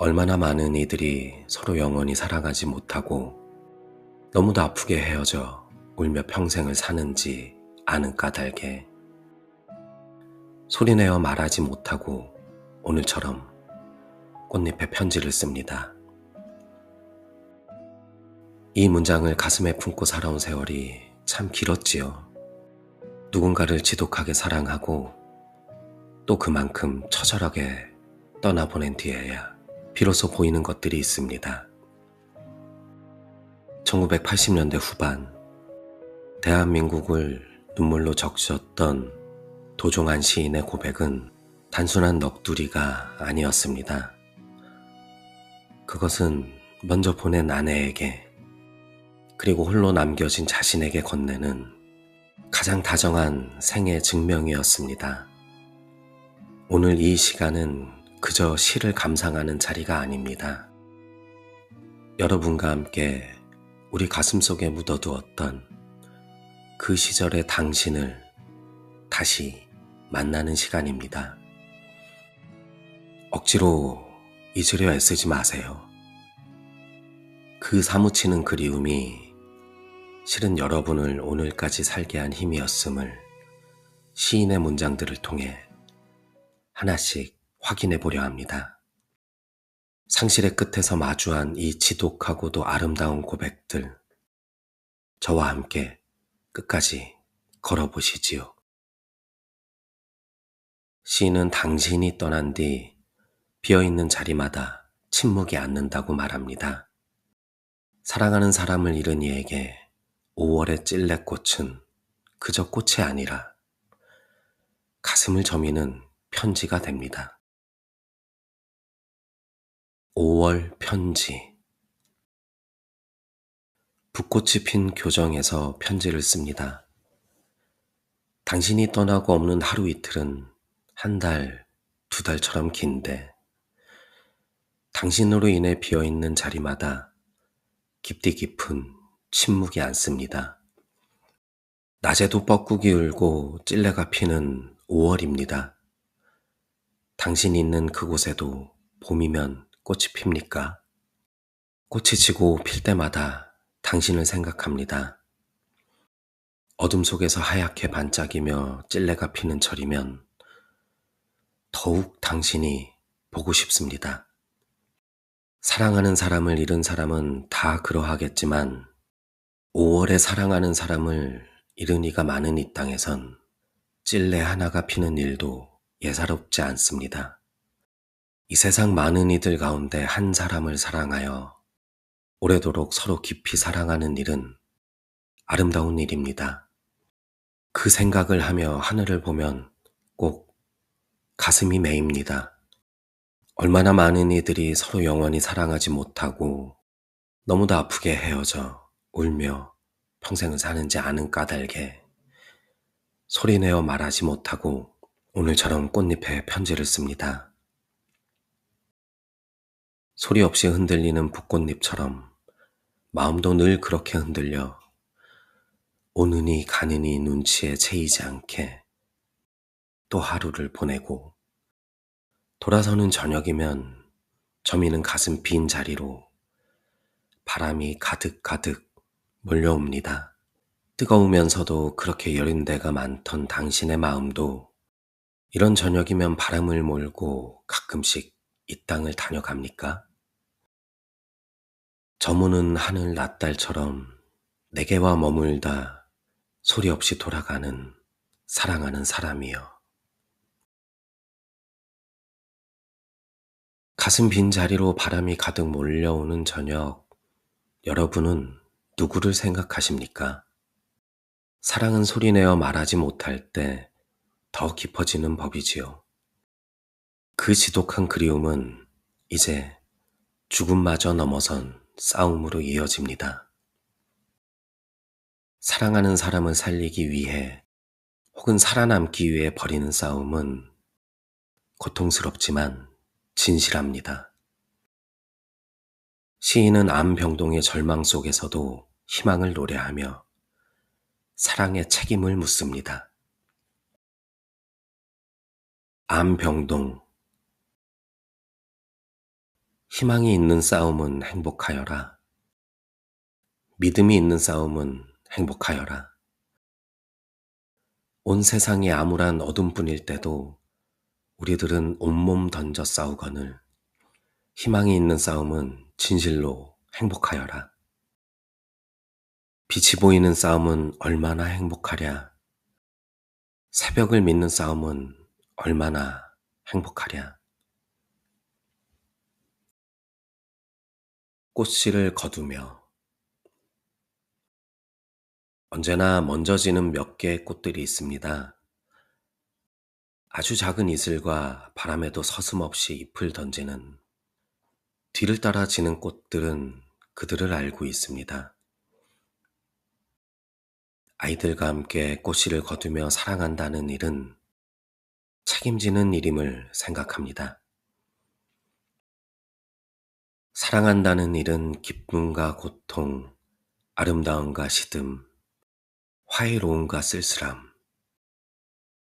얼마나 많은 이들이 서로 영원히 사랑하지 못하고 너무도 아프게 헤어져 울며 평생을 사는지 아는 까닭에 소리내어 말하지 못하고 오늘처럼 꽃잎에 편지를 씁니다. 이 문장을 가슴에 품고 살아온 세월이 참 길었지요. 누군가를 지독하게 사랑하고 또 그만큼 처절하게 떠나보낸 뒤에야 비로소 보이는 것들이 있습니다. 1980년대 후반 대한민국을 눈물로 적셨던 도종환 시인의 고백은 단순한 넋두리가 아니었습니다. 그것은 먼저 보낸 아내에게 그리고 홀로 남겨진 자신에게 건네는 가장 다정한 생애 증명이었습니다. 오늘 이 시간은 그저 시를 감상하는 자리가 아닙니다. 여러분과 함께 우리 가슴속에 묻어두었던 그 시절의 당신을 다시 만나는 시간입니다. 억지로 잊으려 애쓰지 마세요. 그 사무치는 그리움이 실은 여러분을 오늘까지 살게 한 힘이었음을 시인의 문장들을 통해 하나씩 확인해 보려 합니다. 상실의 끝에서 마주한 이 지독하고도 아름다운 고백들, 저와 함께 끝까지 걸어보시지요. 시인은 당신이 떠난 뒤 비어있는 자리마다 침묵이 앉는다고 말합니다. 사랑하는 사람을 잃은 이에게 5월의 찔레꽃은 그저 꽃이 아니라 가슴을 저미는 편지가 됩니다. 5월 편지. 붓꽃이 핀 교정에서 편지를 씁니다. 당신이 떠나고 없는 하루 이틀은 한 달, 두 달처럼 긴데 당신으로 인해 비어있는 자리마다 깊디 깊은 침묵이 앉습니다. 낮에도 뻐꾸기 울고 찔레가 피는 5월입니다. 당신이 있는 그곳에도 봄이면 꽃이 핍니까? 꽃이 지고 필 때마다 당신을 생각합니다. 어둠 속에서 하얗게 반짝이며 찔레가 피는 철이면 더욱 당신이 보고 싶습니다. 사랑하는 사람을 잃은 사람은 다 그러하겠지만 5월에 사랑하는 사람을 잃은 이가 많은 이 땅에선 찔레 하나가 피는 일도 예사롭지 않습니다. 이 세상 많은 이들 가운데 한 사람을 사랑하여 오래도록 서로 깊이 사랑하는 일은 아름다운 일입니다. 그 생각을 하며 하늘을 보면 꼭 가슴이 메입니다. 얼마나 많은 이들이 서로 영원히 사랑하지 못하고 너무도 아프게 헤어져 울며 평생을 사는지 아는 까닭에 소리내어 말하지 못하고 오늘처럼 꽃잎에 편지를 씁니다. 소리 없이 흔들리는 붓꽃잎처럼 마음도 늘 그렇게 흔들려 오느니 가느니 눈치에 채이지 않게 또 하루를 보내고 돌아서는 저녁이면 저미는 가슴 빈 자리로 바람이 가득가득 몰려옵니다. 뜨거우면서도 그렇게 여린 데가 많던 당신의 마음도 이런 저녁이면 바람을 몰고 가끔씩 이 땅을 다녀갑니까? 저무는 하늘 낮달처럼 내게와 머물다 소리 없이 돌아가는 사랑하는 사람이여. 가슴 빈 자리로 바람이 가득 몰려오는 저녁, 여러분은 누구를 생각하십니까? 사랑은 소리내어 말하지 못할 때 더 깊어지는 법이지요. 그 지독한 그리움은 이제 죽음마저 넘어선 싸움으로 이어집니다. 사랑하는 사람을 살리기 위해 혹은 살아남기 위해 벌이는 싸움은 고통스럽지만 진실합니다. 시인은 암병동의 절망 속에서도 희망을 노래하며 사랑의 책임을 묻습니다. 암병동. 희망이 있는 싸움은 행복하여라. 믿음이 있는 싸움은 행복하여라. 온 세상이 암울한 어둠뿐일 때도 우리들은 온몸 던져 싸우거늘 희망이 있는 싸움은 진실로 행복하여라. 빛이 보이는 싸움은 얼마나 행복하랴. 새벽을 믿는 싸움은 얼마나 행복하랴. 꽃씨를 거두며 언제나 먼저 지는 몇 개의 꽃들이 있습니다. 아주 작은 이슬과 바람에도 서슴없이 잎을 던지는 뒤를 따라 지는 꽃들은 그들을 알고 있습니다. 아이들과 함께 꽃씨를 거두며 사랑한다는 일은 책임지는 일임을 생각합니다. 사랑한다는 일은 기쁨과 고통, 아름다움과 시듬, 화이로움과 쓸쓸함,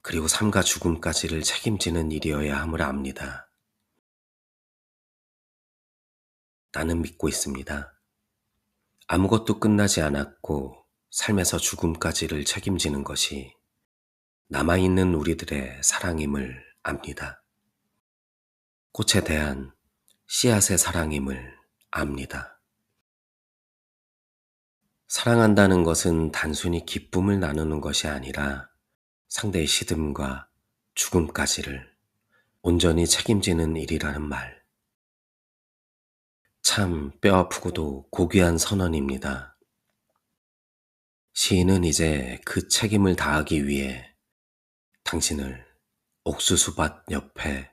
그리고 삶과 죽음까지를 책임지는 일이어야 함을 압니다. 나는 믿고 있습니다. 아무것도 끝나지 않았고 삶에서 죽음까지를 책임지는 것이 남아있는 우리들의 사랑임을 압니다. 꽃에 대한 씨앗의 사랑임을 압니다. 사랑한다는 것은 단순히 기쁨을 나누는 것이 아니라 상대의 시듬과 죽음까지를 온전히 책임지는 일이라는 말. 참 뼈아프고도 고귀한 선언입니다. 시인은 이제 그 책임을 다하기 위해 당신을 옥수수밭 옆에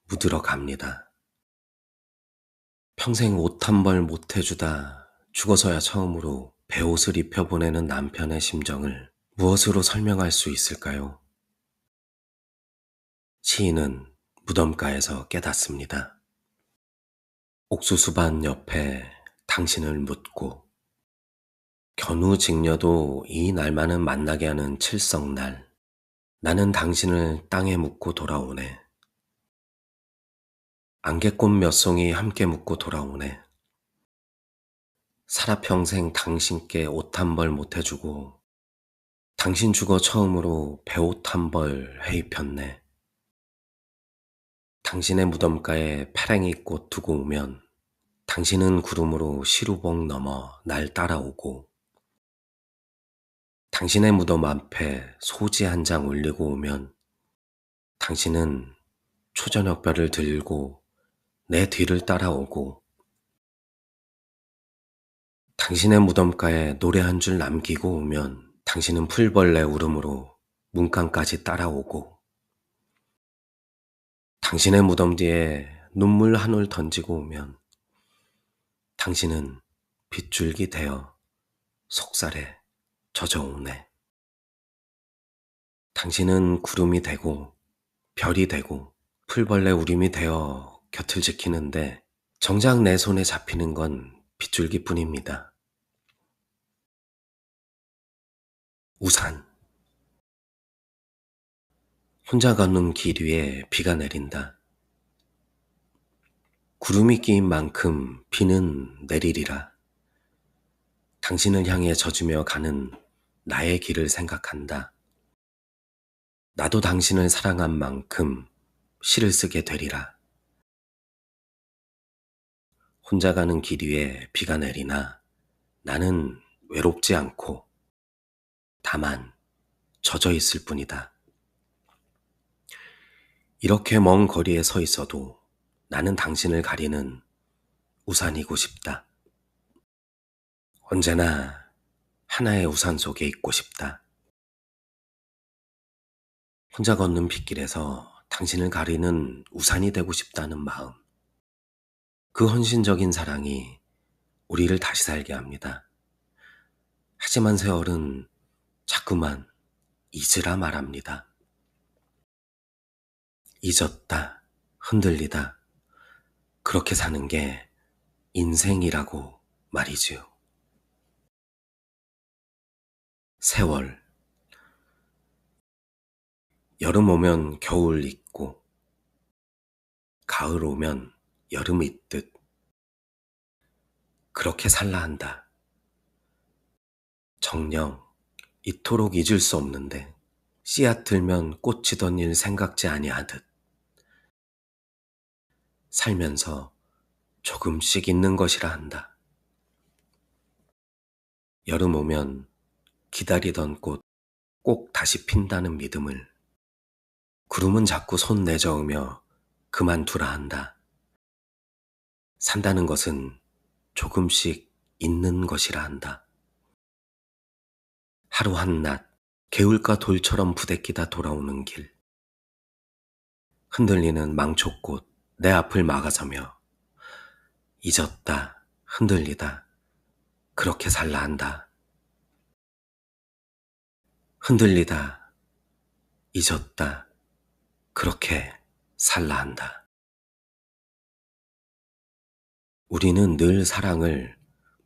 묻으러 갑니다. 평생 옷 한 벌 못 해주다 죽어서야 처음으로 배옷을 입혀보내는 남편의 심정을 무엇으로 설명할 수 있을까요? 시인은 무덤가에서 깨닫습니다. 옥수수밭 옆에 당신을 묻고 견우직녀도 이 날만은 만나게 하는 칠성날 나는 당신을 땅에 묻고 돌아오네. 안개꽃 몇 송이 함께 묻고 돌아오네. 살아 평생 당신께 옷 한 벌 못 해주고 당신 죽어 처음으로 배옷 한 벌 해입혔네. 당신의 무덤가에 페랭이 꽃 두고 오면 당신은 구름으로 시루봉 넘어 날 따라오고 당신의 무덤 앞에 소지 한 장 올리고 오면 당신은 초저녁별을 들고 내 뒤를 따라오고 당신의 무덤가에 노래 한 줄 남기고 오면 당신은 풀벌레 울음으로 문간까지 따라오고 당신의 무덤 뒤에 눈물 한 올 던지고 오면 당신은 빗줄기 되어 속살에 젖어오네. 당신은 구름이 되고 별이 되고 풀벌레 울음이 되어 곁을 지키는데 정작 내 손에 잡히는 건 빗줄기뿐입니다. 우산. 혼자 걷는 길 위에 비가 내린다. 구름이 끼인 만큼 비는 내리리라. 당신을 향해 젖으며 가는 나의 길을 생각한다. 나도 당신을 사랑한 만큼 시를 쓰게 되리라. 혼자 가는 길 위에 비가 내리나 나는 외롭지 않고 다만 젖어 있을 뿐이다. 이렇게 먼 거리에 서 있어도 나는 당신을 가리는 우산이고 싶다. 언제나 하나의 우산 속에 있고 싶다. 혼자 걷는 빗길에서 당신을 가리는 우산이 되고 싶다는 마음. 그 헌신적인 사랑이 우리를 다시 살게 합니다. 하지만 세월은 자꾸만 잊으라 말합니다. 잊었다, 흔들리다, 그렇게 사는 게 인생이라고 말이지요. 세월. 여름 오면 겨울 잊고, 가을 오면 여름 있듯 그렇게 살라 한다. 정녕 이토록 잊을 수 없는데 씨앗 들면 꽃이던 일 생각지 아니하듯 살면서 조금씩 있는 것이라 한다. 여름 오면 기다리던 꽃 꼭 다시 핀다는 믿음을 구름은 자꾸 손 내저으며 그만두라 한다. 산다는 것은 조금씩 있는 것이라 한다. 하루 한낮 개울가 돌처럼 부대끼다 돌아오는 길. 흔들리는 망초꽃 내 앞을 막아서며 잊었다 흔들리다 그렇게 살라 한다. 흔들리다 잊었다 그렇게 살라 한다. 우리는 늘 사랑을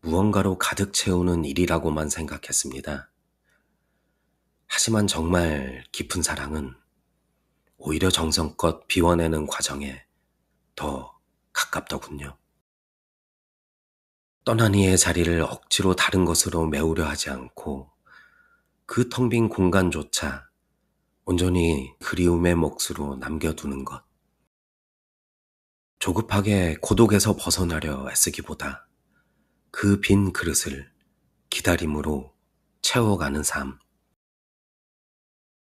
무언가로 가득 채우는 일이라고만 생각했습니다. 하지만 정말 깊은 사랑은 오히려 정성껏 비워내는 과정에 더 가깝더군요. 떠난 이의 자리를 억지로 다른 것으로 메우려 하지 않고 그 텅 빈 공간조차 온전히 그리움의 몫으로 남겨두는 것. 조급하게 고독에서 벗어나려 애쓰기보다 그 빈 그릇을 기다림으로 채워가는 삶.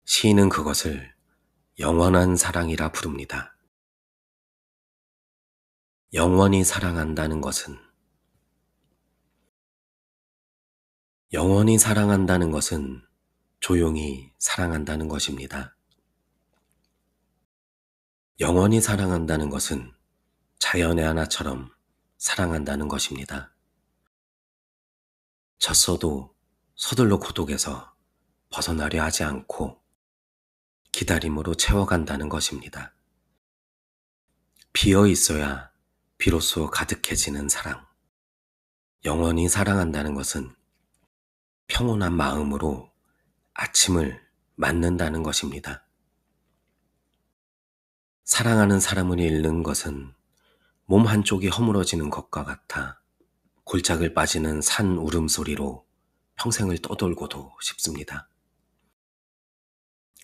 시인은 그것을 영원한 사랑이라 부릅니다. 영원히 사랑한다는 것은 조용히 사랑한다는 것입니다. 영원히 사랑한다는 것은 자연의 하나처럼 사랑한다는 것입니다. 졌어도 서둘러 고독에서 벗어나려 하지 않고 기다림으로 채워간다는 것입니다. 비어 있어야 비로소 가득해지는 사랑. 영원히 사랑한다는 것은 평온한 마음으로 아침을 맞는다는 것입니다. 사랑하는 사람을 잃는 것은 몸 한쪽이 허물어지는 것과 같아 골짜기를 빠지는 산 울음소리로 평생을 떠돌고도 싶습니다.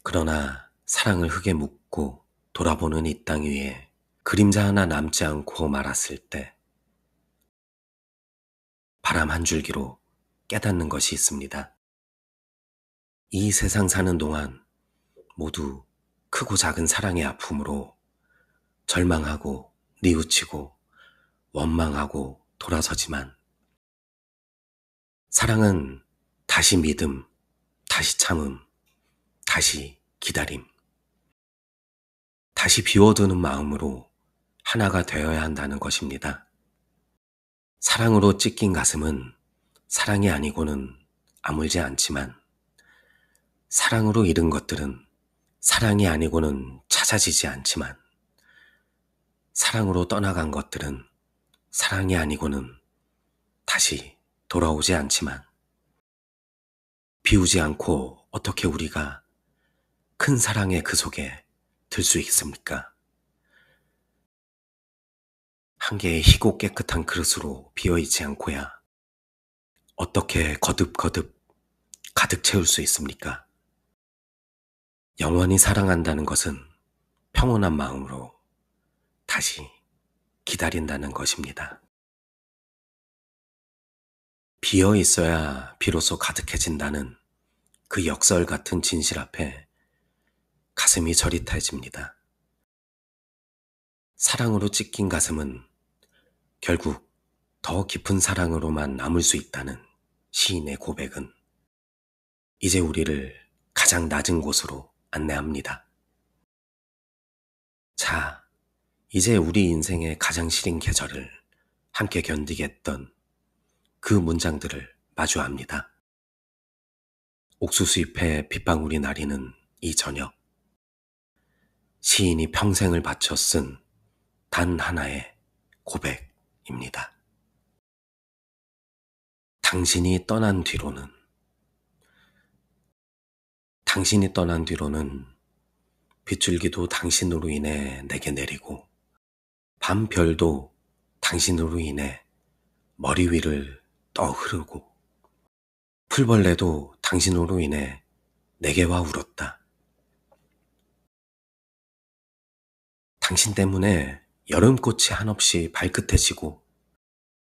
그러나 사랑을 흙에 묻고 돌아보는 이 땅 위에 그림자 하나 남지 않고 말았을 때 바람 한 줄기로 깨닫는 것이 있습니다. 이 세상 사는 동안 모두 크고 작은 사랑의 아픔으로 절망하고 뉘우치고 원망하고 돌아서지만 사랑은 다시 믿음, 다시 참음, 다시 기다림, 다시 비워두는 마음으로 하나가 되어야 한다는 것입니다. 사랑으로 찢긴 가슴은 사랑이 아니고는 아물지 않지만 사랑으로 잃은 것들은 사랑이 아니고는 찾아지지 않지만 사랑으로 떠나간 것들은 사랑이 아니고는 다시 돌아오지 않지만 비우지 않고 어떻게 우리가 큰 사랑의 그 속에 들 수 있습니까? 한 개의 희고 깨끗한 그릇으로 비어있지 않고야 어떻게 거듭거듭 가득 채울 수 있습니까? 영원히 사랑한다는 것은 평온한 마음으로 다시 기다린다는 것입니다. 비어 있어야 비로소 가득해진다는 그 역설 같은 진실 앞에 가슴이 저릿해집니다. 사랑으로 찢긴 가슴은 결국 더 깊은 사랑으로만 남을 수 있다는 시인의 고백은 이제 우리를 가장 낮은 곳으로 안내합니다. 자, 이제 우리 인생의 가장 시린 계절을 함께 견디겠던 그 문장들을 마주합니다. 옥수수 잎에 빗방울이 나리는 이 저녁, 시인이 평생을 바쳐 쓴 단 하나의 고백입니다. 당신이 떠난 뒤로는 빗줄기도 당신으로 인해 내게 내리고 밤별도 당신으로 인해 머리 위를 떠흐르고 풀벌레도 당신으로 인해 내게 와 울었다. 당신 때문에 여름꽃이 한없이 발끝에 지고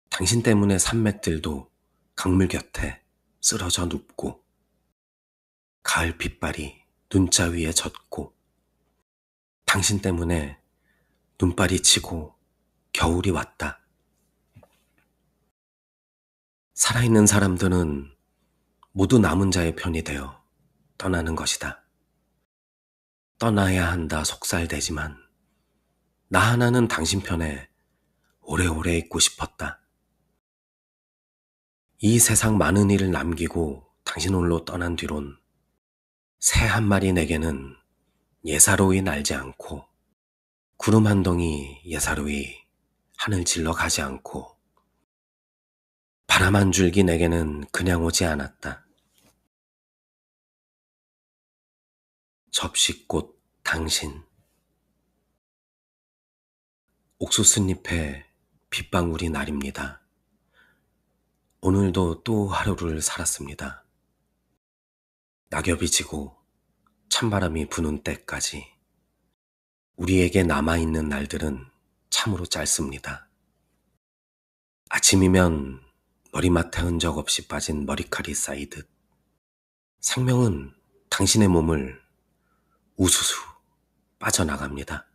당신 때문에 산맥들도 강물 곁에 쓰러져 눕고 가을 빗발이 눈자 위에 젖고 당신 때문에 눈발이 치고 겨울이 왔다. 살아있는 사람들은 모두 남은 자의 편이 되어 떠나는 것이다. 떠나야 한다 속살되지만 나 하나는 당신 편에 오래오래 있고 싶었다. 이 세상 많은 일을 남기고 당신 홀로 떠난 뒤론 새 한 마리 내게는 예사로이 날지 않고 구름 한 덩이 예사로이 하늘 질러 가지 않고 바람 한 줄기 내게는 그냥 오지 않았다. 접시꽃 당신 옥수수잎에 빗방울이 날입니다. 오늘도 또 하루를 살았습니다. 낙엽이 지고 찬바람이 부는 때까지 우리에게 남아있는 날들은 참으로 짧습니다. 아침이면 머리맡에 흔적 없이 빠진 머리칼이 쌓이듯 생명은 당신의 몸을 우수수 빠져나갑니다.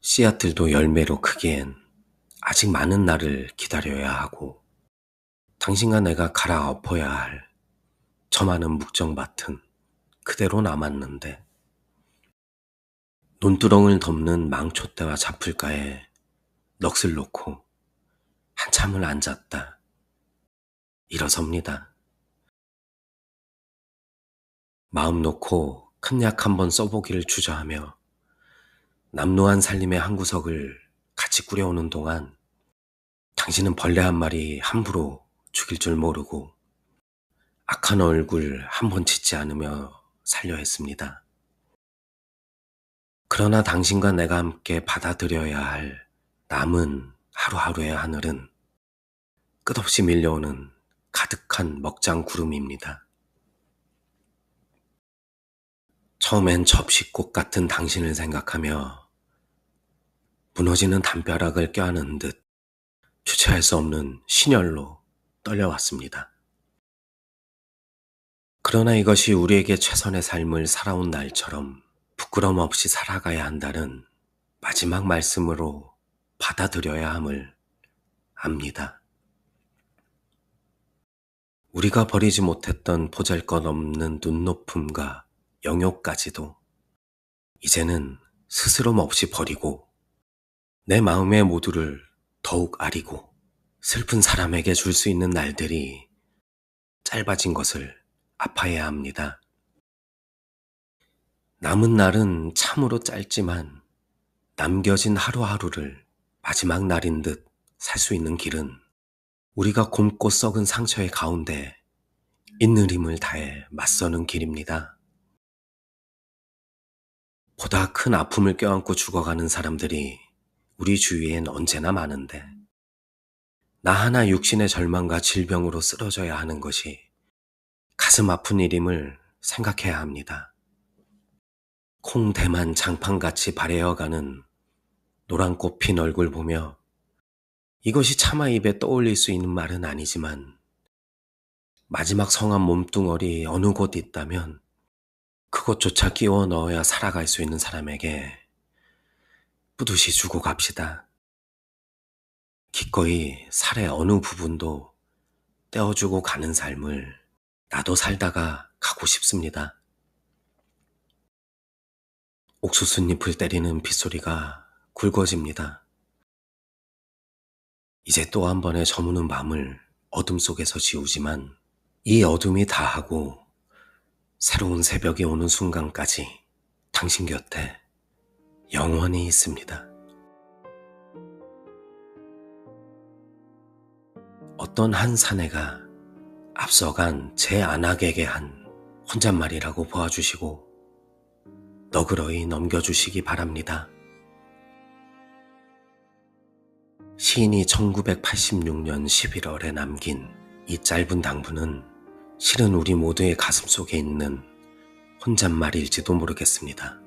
씨앗들도 열매로 크기엔 아직 많은 날을 기다려야 하고 당신과 내가 갈아엎어야 할 저 많은 묵정밭은 그대로 남았는데 논두렁을 덮는 망초대와 잡풀가에 넋을 놓고 한참을 앉았다. 일어섭니다. 마음 놓고 큰 약 한번 써보기를 주저하며 남루한 살림의 한 구석을 같이 꾸려오는 동안 당신은 벌레 한 마리 함부로 죽일 줄 모르고 악한 얼굴 한 번 짓지 않으며 살려 했습니다. 그러나 당신과 내가 함께 받아들여야 할 남은 하루하루의 하늘은 끝없이 밀려오는 가득한 먹장 구름입니다. 처음엔 접시꽃 같은 당신을 생각하며 무너지는 담벼락을 껴안은 듯 주체할 수 없는 신열로 떨려왔습니다. 그러나 이것이 우리에게 최선의 삶을 살아온 날처럼 부끄럼 없이 살아가야 한다는 마지막 말씀으로 받아들여야 함을 압니다. 우리가 버리지 못했던 보잘것없는 눈높음과 영욕까지도 이제는 스스럼 없이 버리고 내 마음의 모두를 더욱 아리고 슬픈 사람에게 줄 수 있는 날들이 짧아진 것을 아파해야 합니다. 남은 날은 참으로 짧지만 남겨진 하루하루를 마지막 날인 듯 살 수 있는 길은 우리가 곰고 썩은 상처의 가운데 있는 힘을 다해 맞서는 길입니다. 보다 큰 아픔을 껴안고 죽어가는 사람들이 우리 주위엔 언제나 많은데 나 하나 육신의 절망과 질병으로 쓰러져야 하는 것이 가슴 아픈 일임을 생각해야 합니다. 콩대만 장판같이 발해어가는 노란꽃 핀 얼굴 보며 이것이 차마 입에 떠올릴 수 있는 말은 아니지만 마지막 성한 몸뚱어리 어느 곳 있다면 그것조차 끼워 넣어야 살아갈 수 있는 사람에게 뿌듯이 주고 갑시다. 기꺼이 살의 어느 부분도 떼어주고 가는 삶을 나도 살다가 가고 싶습니다. 옥수수잎을 때리는 빗소리가 굵어집니다. 이제 또 한 번의 저무는 밤을 어둠 속에서 지우지만 이 어둠이 다하고 새로운 새벽이 오는 순간까지 당신 곁에 영원히 있습니다. 어떤 한 사내가 앞서간 제 안악에게 한 혼잣말이라고 보아주시고 너그러이 넘겨주시기 바랍니다. 시인이 1986년 11월에 남긴 이 짧은 당부는 실은 우리 모두의 가슴 속에 있는 혼잣말일지도 모르겠습니다.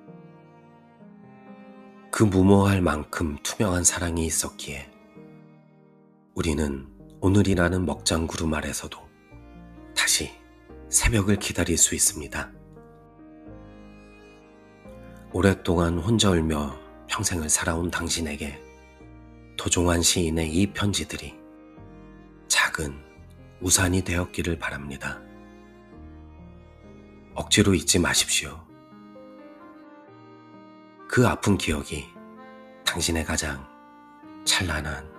그 무모할 만큼 투명한 사랑이 있었기에 우리는 오늘이라는 먹장구름 아래서도 다시 새벽을 기다릴 수 있습니다. 오랫동안 혼자 울며 평생을 살아온 당신에게 도종환 시인의 이 편지들이 작은 우산이 되었기를 바랍니다. 억지로 잊지 마십시오. 그 아픈 기억이 당신의 가장 찬란한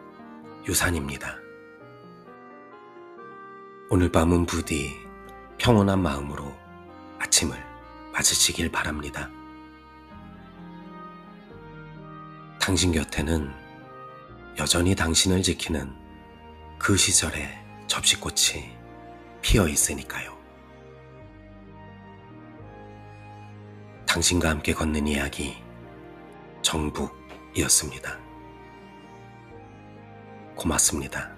유산입니다. 오늘 밤은 부디 평온한 마음으로 아침을 맞으시길 바랍니다. 당신 곁에는 여전히 당신을 지키는 그 시절의 접시꽃이 피어 있으니까요. 당신과 함께 걷는 이야기 정북이었습니다. 고맙습니다.